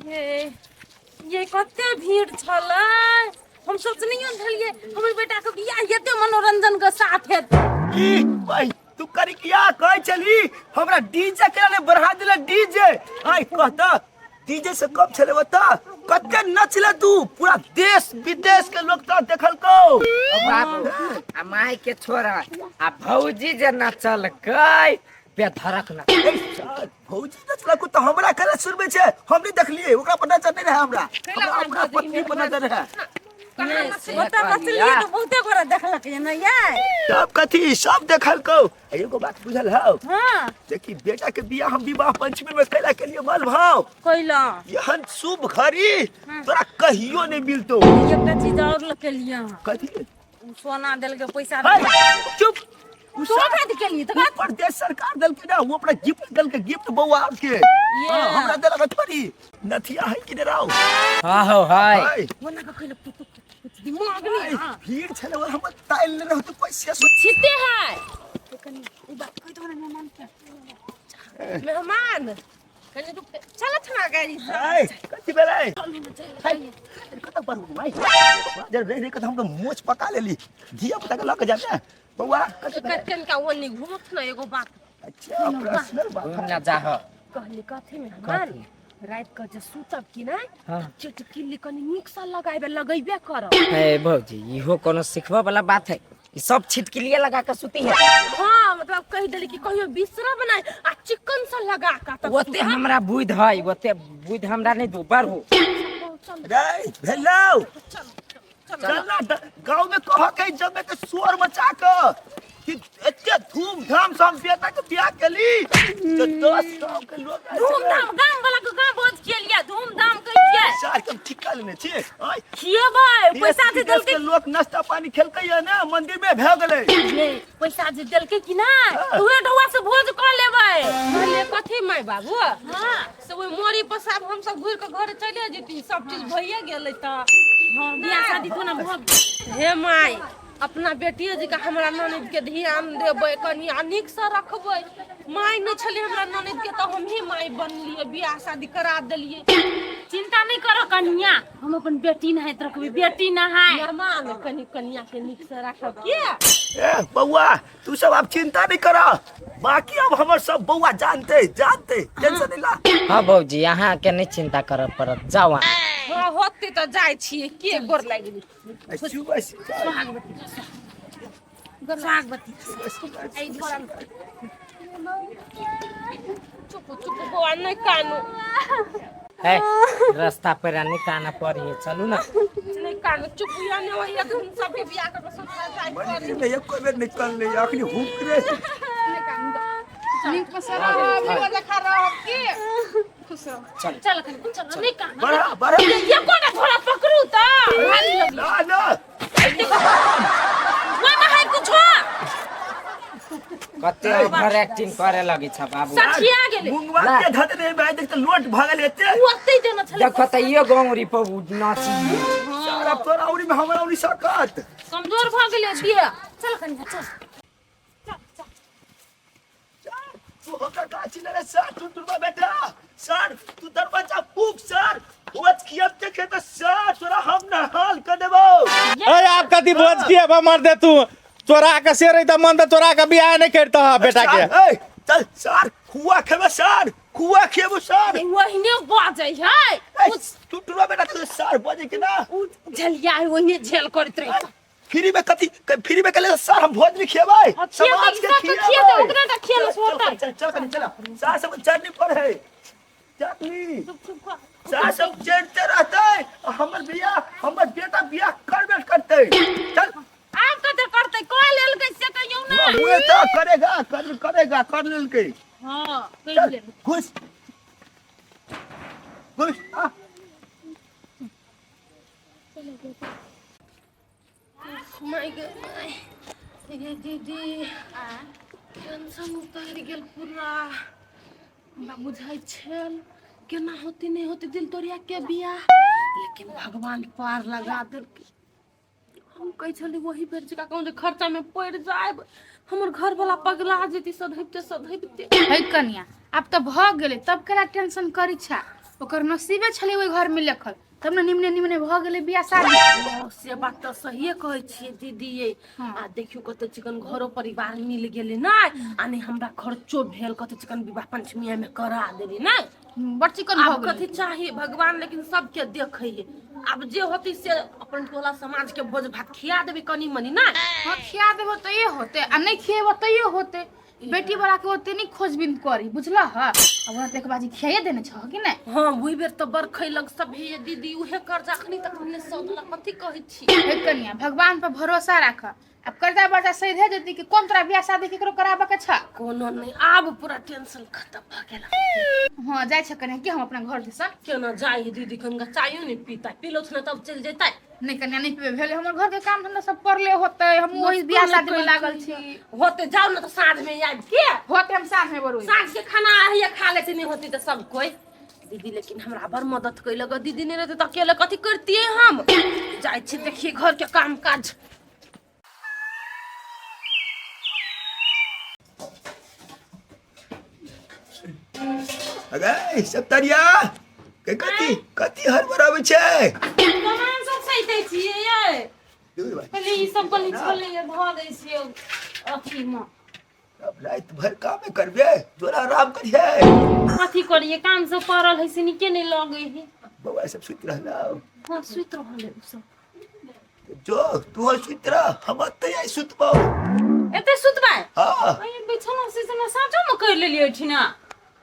ये कते भीड़ छलै। हम सोचनियो धलिए हमर बेटा के बियाह हेते मनोरंजन के साथ हेते। की भाई तू करी किया कह चली हमरा डीजे के ने बढ़ा दिला डीजे। आई कहता डीजे से कब चले बता कते नचले तू पूरा देश विदेश के लोग तो देखल को। बाबू आ माई के छोरा आ भौजी जे नचल कई पे धड़क ना भौजी नचला को तो हमरा करे सुनबे छे हम नहीं देखलिए ओकरा पता चलने रहे हमरा पत्नी पता चल रहा बता नचलिए तो बहुते गोरा देखलक है ना ये। सब कथी सब देखल को। एगो बात बुझल हौ। हां देखी बेटा के बियाह हम विवाह पंचमी में कैला के लिए माल भाव कइला यहन शुभ घड़ी तोरा कहियो नहीं मिलतो। एकटा चीज और लके लिया कथी सोना देल के पैसा चुप तो खाद के लिए तो प्रदेश सरकार दल के ना वो अपना गिफ्ट दल के गिफ्ट बउआ के हमरा दल के थोड़ी नथिया है कि राव। हां हो हाय वना का कइला कुछ दिमाग नहीं। भीड़ छले हम ताइल न रहत पैसा सो छिते है कनी ई बात कहि तो मेहमान के मेहमान कनी रुक चल थना गाड़ी से हाय कथी बेले कत पर भाई जब रे कत हम तो मोच पका लेली धिया पुता के लग जाने बउआ कटकन का ओनी घुमत ना एगो बात। अच्छा पर्सनल बात ना जा हो कहले कथी मेहमान रात के जे सुतब कि ना चुटकी कनी नीक सा लगाइबे लगैबे कर। ए भौजी इहो कोनो सिखबा वाला बात है ई सब छिटकिलिए लगा के सुती है। हां मतलब कहि देली कि कहियो बिसरा बनाए आ चिकन सा लगा का ओते हमरा बुध है ओते बुध हमरा नहीं दो बार हो रे हेलो चलना गांव में कह के जब के शोर मचा के कि एते धूमधाम से हम बेटा के बियाह केली तो 10 गांव के लोग धूमधाम गांव वाला के गांव भोज के लिया धूमधाम कहिए सार के ठिका लेने छी ओए खिएबै पैसा जे दल देलके के लोग नाश्ता पानी खेलकै है ना मंदिर में भ गेलै ले पैसा जे देलके कि ना उहे डौआ से भोज कर लेबै। कहले कथी माय बाबू हां से ओइ मोरी पर सब हम सब घुर के घर चले जेती सब चीज भइए गेलै त हां बियाह शादी तो ना भ हे माय अपना बेटिया जी का हमरा ननद के ध्यान देबै कनी अनिक से रखबै। माय न छले हमरा ननद के तो हम ही माय बनलिए बियाह शादी करा देलिए। चिंता नहीं करो कन्या हम अपन बेटी न है रखबै बेटी न है मेहमान कनी कन्या के निक से रखब के। ए बउआ तू सब अब चिंता नहीं करा बाकी अब हमर सब बउआ जानते टेंशन नहीं ला। हां भौजी यहां के नहीं चिंता कर परत जाओ हां होते तो जाय छिए के गोर लाग गेली स्वागवती आई घरन चुप चुप बउआ नहीं कानू है रास्ता पर आने काना पड़ी चलू ना नहीं कानू चुप या ने वही हम सब के बियाह कर सोचला जाय मंदिर में एक बेर निकल ले अखनी हुक रे नहीं कानू नीक मसाला अभी वाला खा रहा के खुश रहो चल चल नहीं कानू बड़ा ये कोना थोड़ा पकड़ू त भारी लगी ना ना ना है कुछ कते ओवर एक्टिंग करे लगी छ बाबू सखिया गेले मुंगवा के धत रे भाई देख त लोट भागल एते ओते देना छले देखो त ये गौरी पर नाची सारा तोरा औरी में हमरा औरी सकत कमजोर भ गेले दिया चल कन्या चल तू होकर काची ले सर तू बेटा सर तू दरवाजा फूक सर वच कियत देखे त सर तोरा हम न हाल कर देबो। अरे आप कथी भोज किए बा मर दे तू चोरा के से रही त मन त चोरा के बियाह नहीं करता बेटा के। ए चल सर खुआ खेबे सर खुआ खेबो सर वहीने बाजै है तू बेटा तू सर बजे के ना झलिया है वहीने झेल करत रही फ्री में कथी फ्री में कले सर हम भोज नहीं खेबै समाज के खिया उतना त खिया सोता चल सर सब चटनी पर है चटनी सर सब चढ़ते रहते हमर बियाह हमर बेटा बियाह करबे करते चल आप कते करते को लेल के से कहियो ना हुए तो करेगा कर लेल के हां कर ले खुश खुश आ माय गॉड ये दीदी टेंशन उतर गेल पूरा हमरा बुझाइ छल केना होती नहीं होती दिल तोरिया के बियाह लेकिन भगवान पार लगा देलकै। हम कह छली वही बेर जका कहूं जे खर्चा में पड़ जाएब हमर घर वाला पगला जेती सधैबते है कन्या अब तो भ गेले तब केला टेंशन करी छा ओकर नसीबे छले ओइ घर में लिखल तब न निमने निमने भ गेले बियाह शादी। से बात तो सही कहै छियै दीदी ये। हाँ। आ देखियो कते चिकन घरो परिवार मिल गेले ना आने हमरा खर्चो भेल कते चिकन विवाह पंचमी में करा देली ना। बड़ चिकन भ अब कथी गेले। चाहिए भगवान लेकिन सबके देखै है। अब जे होती से अपन टोला समाज के भोज भात खिया देबे कनी मनी ना। हां खिया देबो त ये होते आ नहीं खिएबो त ये होते। बेटी वाला के ओते नहीं खोजबीन करी बुझला ह। अब ओरा एक बाजी खियाए देने छ कि नहीं। हाँ वही बेर तो बर खैलक सब हे दीदी उहे कर्जा अखनी तक हमने सौदला कथी कहै छी। हे कन्या भगवान पर भरोसा राख। अब कर्जा वर्जा सही दे देती कि कौन तोरा बियाह शादी केकरो कराबे के छ। कोनो नहीं आब पूरा टेंशन खत्म भ गेल। हां जाय छ कन्या कि हम अपना घर दिस केना जाई दीदी कनगा चायो नहीं पीता पिलो न तब चल जैतै। नहीं कन्या नहीं पीबे भेले हमर घर के काम धंधा सब करले होते हम वही बियाह शादी में लागल छी। होते जाओ ना तो साँझ में आब के होते हम साथ में बरोई। साँझ के खाना आहिए खा ले नहीं होती तो सब कोई दीदी लेकिन हमरा बड़ मदद कैलक दीदी नहीं रहते तो अकेले कथी करतिए हम। जाय छी देखिए घर के काम काज। अगे सप्तरिया के कथी हर बराबर छै। सामान सब सहिते छिए ये दूर भाई पहले ई सब गली छले ये ध दै छिए अथी में। अब रात भर काम करबे तोरा आराम करिए। कथी करिए काम सब पड़ल है से निके नहीं लगे है। बउआ सब सुत रहला। हां सुत रहले उ सब। जो तू सुत रह हम त सुतबो। एते सुतबा हां अय बिछना सिसना साचो में कर लेलिए छिना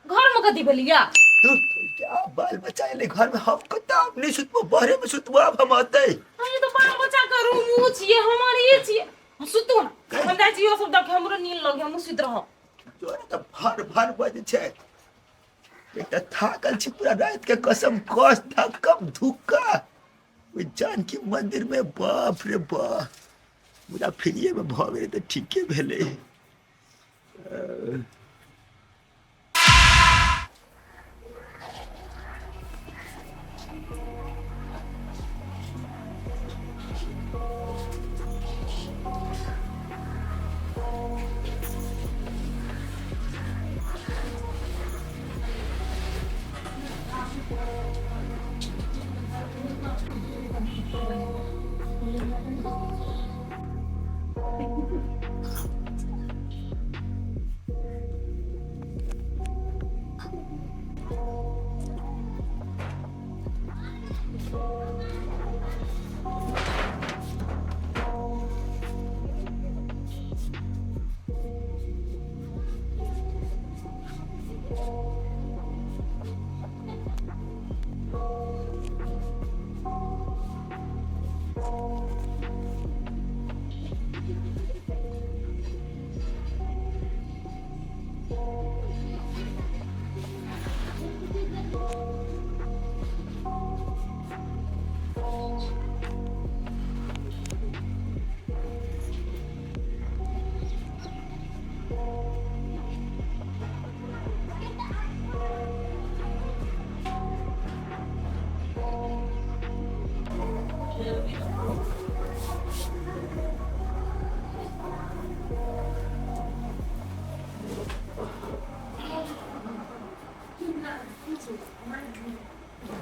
घर में कथी भेलिया। तू क्या बाल बच्चा ले घर में हम कता नहीं सुतबो बाहर में सुतबो अब हम आते। अय तो बाल बच्चा का रूम छिए हमारे ये छिए सुतू ना हम जाय छिए सब देख हमरो नींद लगे हम सुत रह। तोरा त भर भर बजे छै बेटा थाकल छी पूरा रात के कसम कस थकम धुक्का ओइ जानकी मंदिर में बाप रे बाप पूरा फ्रीए में भ गेलै त ठीके भेलै।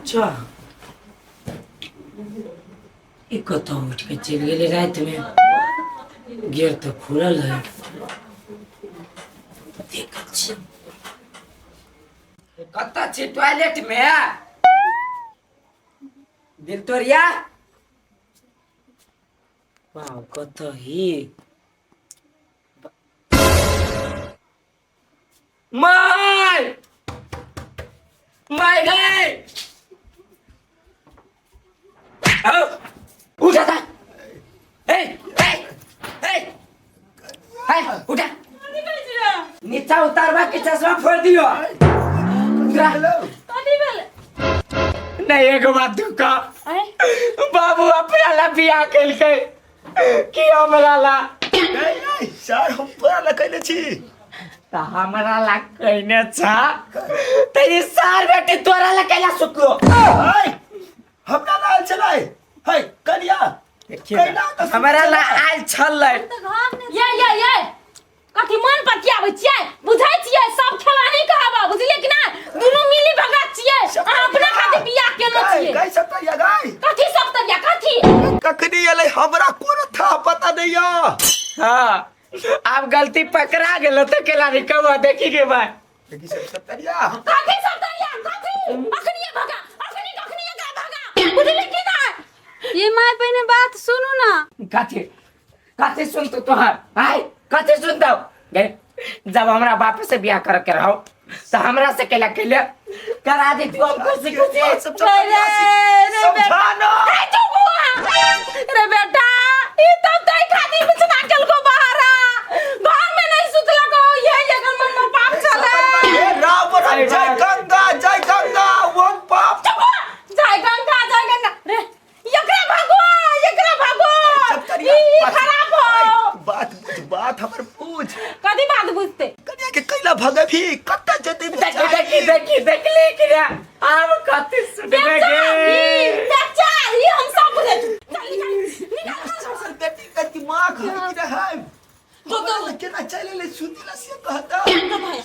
अच्छा ई कत उठ के चल गेले रात में गेट तो खुलल है देख छी कत छी टॉयलेट में विक्टोरिया वाह कत ही माय माय गए उठा था उठा नीचा उतारवा के चश्मा फोड़ दियो नहीं एगो बात दुका बाबू अपना ला बियाह कैल के की हमरा ला नहीं सर हम तोरा ला कहले छी त हमरा ला कहने छ त ई सार बेटे तोरा ला कैला सुतलो हमरा ला चलाए है कनिया हमरा ला आयल छलै ये कथी मन पर किया आबै छियै बुझै छियै सब खेला नहीं कहबा बुझलियै कि ना दुनू मिली भगा छियै अहाँ अपना कखनी अले हमरा कोन था पता नहीं या। हाँ अब गलती पकड़ा गेलो तो केला रिकवा देखी के भाई देखी सब तरिया काकी सब तैयार काकी अखनी ये भागा अखनी ये भागा बुझले कि ना ये माय पहले बात सुनो ना। काथे सुन तो तोहार हाय काथे सुन दो गए जब हमरा बाप से बियाह कर के रहो तो हमरा से केला केले करा दे तू हमको खुशी सब समझाना रे बेटा ई तब तई खाती बिछना चल को बाहर घर में नहीं सुतला को ये जगन मन में पाप चले हे राम जय गंगा ओम पाप जय गंगा रे एकरा भागो ई खराब हो बात हमर पूछ कदी बात बुझते कन्या के कैला भगे भी कत्ता जते देखली कि अब काथे सुनबे गे बच्चा ये हम सब बुझे निकाल बेटी का दिमाग है कि है तो केना चले ले सुतिला से कहता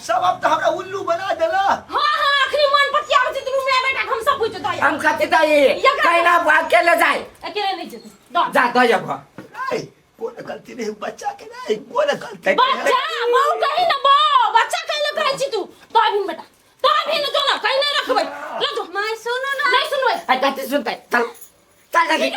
सब अब तो हमरा उल्लू बना देला। हां आखिरी मन पतिया बचे तू मैं बेटा हम सब पूछ दो हम खाते दाई कहना भाग के ले जाए अकेले नहीं जेते जा दो जब नहीं कोन गलती नहीं बच्चा के नहीं कोन गलती बच्चा बहु कहीं ना बहु बच्चा कहले कहै छी तू तो अभी बेटा तो अभी न जो ना कहीं नहीं रखबै ले जो माय सुनो ना। नहीं सुनबै आ काथे सुनते चल जल्दी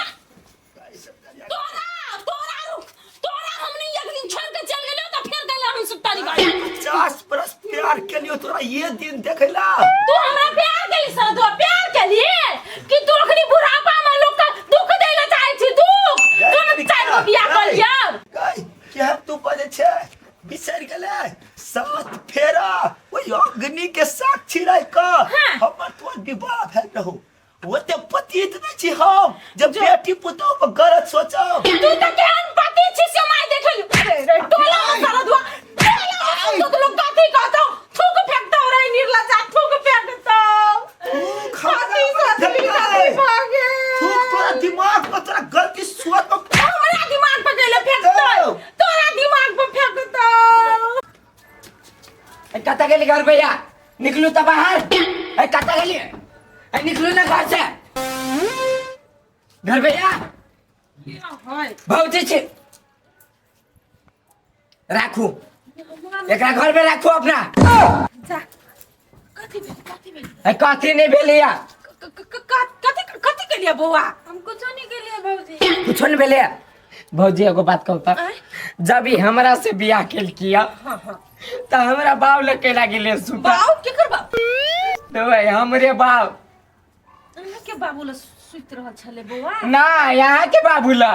तोरा हमने एक दिन छोड़ के चल गेलो तो फिर गेलो हम सब तारी गाड़ी 50 बरस प्यार के लिए तोरा ये दिन देखला तू हमरा प्यार केली सर दो प्यार केली कि तू अखनी बुढ़ापा में लोग का दुख देला चाहे छी दुख तू चाहे को बियाह कर यार क्या तू बजे छे बिसर गेले साथ फेरा ओई अग्नि के साक्षी रह का हमर तो विवाह भेल रहो ओते पति इतने छी हम जब बेटी पुतो पर गलत सोचो तू तो केहन पति छी से माय देखल रे टोला में सारा दुआ तो लोग काठी कहतो थूक फेंकता रे निर्लज्जा थूक फेंकता खाती साथी भागे तू तोरा दिमाग पर तोरा गलती सोच पर हमरा दिमाग पर गेले फेंकता तोरा दिमाग पर फेंकता कता गेली घर भैया निकलू तो बाहर कता गेली निकलू ना घर से घर भैया भौजी छी राखू एकरा घर में राखू अपना जा कथी नहीं भेलिया कथी के लिए बउआ हम कुछ नहीं के लिए भौजी। कुछ नहीं भेले भौजी एगो बात कहू तो जब ही हमरा से बियाह केल किया तो हमरा बाप लग के लागिले सुता बाऊ के कर बाप तो भाई हमरे बाप अहाँ के बाबू ल सुत रहल छले बउआ ना यहाँ के बाबूला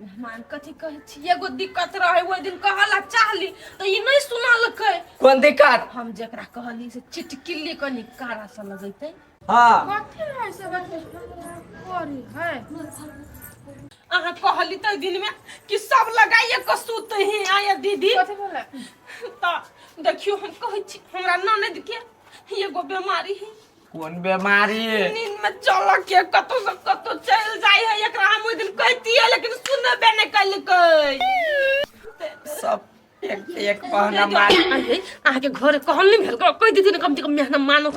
मेहमान कथी कहै छी एगो दिक्कत रहे ओइ दिन कहला चाहली तो ई नहीं सुनालकै कौन दिक्कत हम जेकरा कहली से चिटकिली कनी कारा सा लगैते हाँ कथी है सब कोरी है अहाँ कहली त दिन में कि सब लगाइए के सूत ही आया दीदी कथी बोले त देखियो हम कहै छी हमरा ननद के एगो बीमारी है कौन बीमारी नींद में चल के कतो से कतो चल जाय है एकरा हम ओइ दिन कहती है लेकिन सुनबे नहीं कलकै सब एक पहना मार आके घर कहल नहीं भेल कह दीदी ने कम से कम मेहना मानो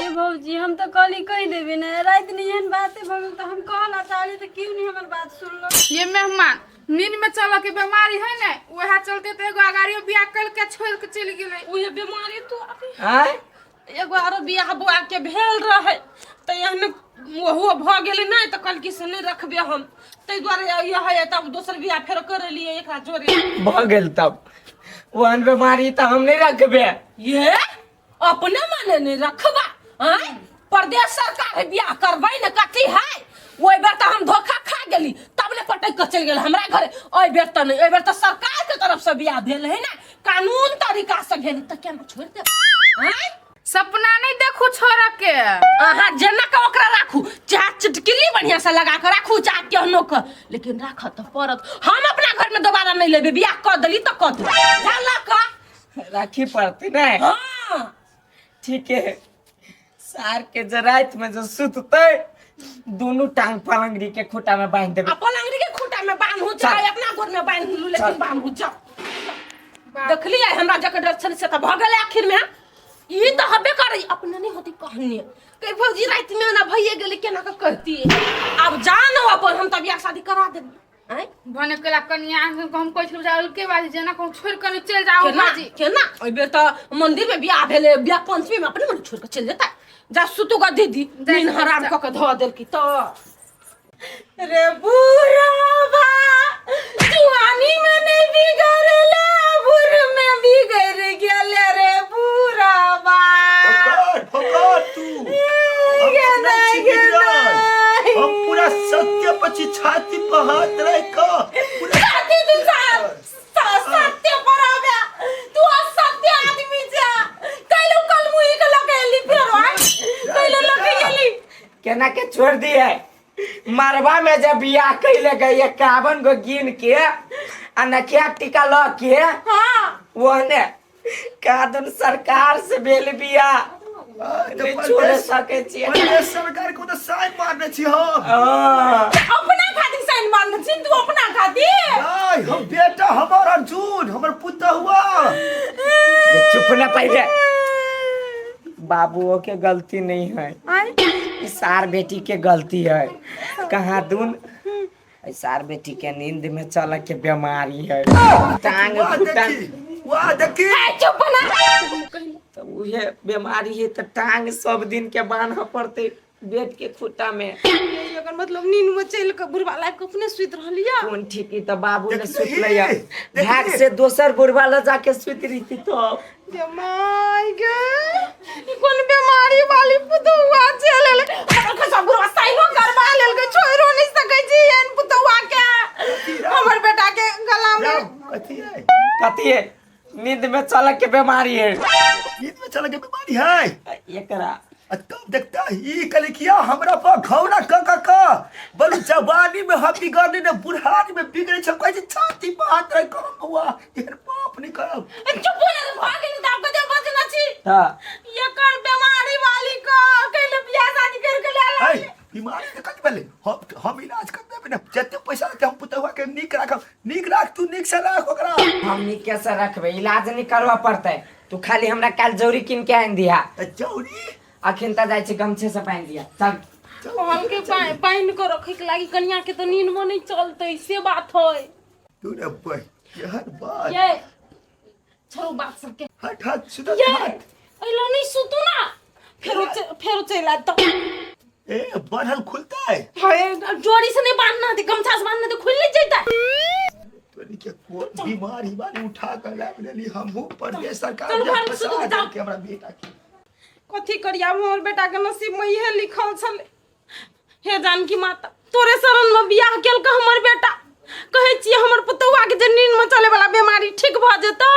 ये भौजी हम तो कल ही कह देबे ना रात में एहन बातें भगल तो हम कहला चाहले तो क्यों नहीं हमर बात सुनलो। ये मेहमान नींद में चल के बीमारी है ना वह चलते तो एगो अगाड़ियो बियाह कर के छोड़ के चली गेले ओए बीमारी तो अभी हैं एगो आरो बियाह बुआ के भेल रहे त एहन ओहो भ गेलै नहीं त कल की से नहीं रखबे हम तै द्वारे यह है तब दोसर बियाह फेर कर लिए एकरा जोरे भ गेल तब वहन बीमारी तो हम नहीं रखबे ये अपने माने नहीं रखबा हैं प्रदेश सरकार बियाह करबै न कथी है ओइ बेर त हम धोखा खा गेली तब ने पटक के चल गेल हमरा घरे ओइ बेर त नहीं ओइ बेर त सरकार के तरफ से बियाह भेल है ना कानून तरीका से भेल त केना छोड़ दे हैं सपना नहीं देखू छोरा के अहाँ जेना के ओकरा राखू चाहे चिटकिली बढ़िया से लगा के राखू चाहे केहनो के लेकिन राख त परत हम अपना घर में दोबारा नहीं लेबे बियाह कर देली त कर दे जाला का राखी पड़ती ना हां ठीक है सार के जरात में जो सुतते दोनों टांग पलंगड़ी के खूंटा में बांध देबे पलंगड़ी के खूंटा में बांधू चाहे अपना घर में बांधू लेकिन बांधू जा देखली हमरा जकर डर छल से त भ गेल आखिर में ई त हबे करे अपने नहीं होती कहनी कई भौजी रात में ना भइए गेले केना के कहती अब जानो अपन हम त बियाह शादी करा दे हैं भने केला कनिया हम कोइ छोड़ जाओ के बाजी जना को छोड़ कर चल जाओ बाजी केना ओइ बेर त मंदिर में बियाह भेले बियाह पंचमी में अपने मन छोड़ के चल जाता जा सुतु का दीदी दिन हराम क के ध देल की त रे बुराबा जवानी में नहीं बिगड़ला बुर में बिगड़ गेले रे बुराबा फकर तू हम पूरा सत्य पची छाती पर हाथ रख पूरा छाती तू सत्य पर आ गया तू असत्य आदमी जा कैलो कल मुई के लगेली फिर कैलो लगेली केना के छोड़ दिए मरवा में जब बियाह कैले गई 51 गो गिन के अनखिया टीका ल के हां वो ने कादन सरकार से बेल बियाह छोड़ सके छिए पहले सरकार को तो साइन मारने छी हम अपना खातिर साइन मारने छी तू अपना खातिर नहीं हम बेटा हमर अर्जुन हमर पुत्र हुआ चुप ना पहले बाबुओं के गलती नहीं है सार बेटी के गलती है कहाँ दून सार बेटी के नींद में चल के बीमारी है टांग वाह देखी चुप ना तो उहे बीमारी है तो टांग सब दिन के बांधा पड़ते बेट के खूटा में अगर मतलब नींद में चल के बुढ़वा लाइफ को अपने सुत रहलिया कौन ठीकी तो बाबू ने सुत लिया भाग से दोसर बुढ़वा ले जाके सुत रही थी तो माय गॉड कौन बीमारी वाली पुतुआ चले ले हमर सब बुढ़वा साइनो करवा लेल के छोइरो नहीं सकै छी एन पुतुआ के हमर बेटा के गला में कथी है नींद में चल के बीमारी है नींद में चल के बीमारी है एकरा तब देखता ही कल किया हमरा पर घौरा क बोलू जवानी में हम बिगड़ने ने बुढ़ानी में बिगड़े छ कहै छाती पर हाथ रख कर हुआ एहन पाप नहीं करब चुप हो जा भाग ले दाब के बजना छी हां ये कर बीमारी वाली को कहले बियाह शादी करके ले है बीमारी के कत पहले हम इलाज कर देबे ना जते पैसा लेते हम पुतवा के नीक राख तू नीक से राख ओकरा हम नीक कैसे रखबे इलाज नहीं करवा पड़ते तू खाली हमरा काल जौरी किन के आन दिया जौरी अखिन त जाय छै गमछे से पाइन दिया चल हमके पाइन को रखे के लागी कन्या के तो नींद में नहीं चलते से बात है तू ने भाई यार बात ये छोड़ो बात सबके हट सुधा ये एलो नहीं सुतू ना फेरो चला तो ए बढ़ल खुलता है हाय जोड़ी से नहीं बांधना थी गमछा से बांधना तो खुल नहीं जाता तोरी के कोई बीमारी वाली उठा कर लाब लेली हमहु प्रदेश सरकार चल जे भाग फंसा सुतू, दे जाओ। के हमरा बेटा के कथी करिया मोर बेटा के नसीब में यह लिखल छले हे जानकी माता तोरे शरण में बियाह केल का हमर बेटा कहे छी हमर पुतौआ के जे नींद में चले वाला बीमारी ठीक भ जेतै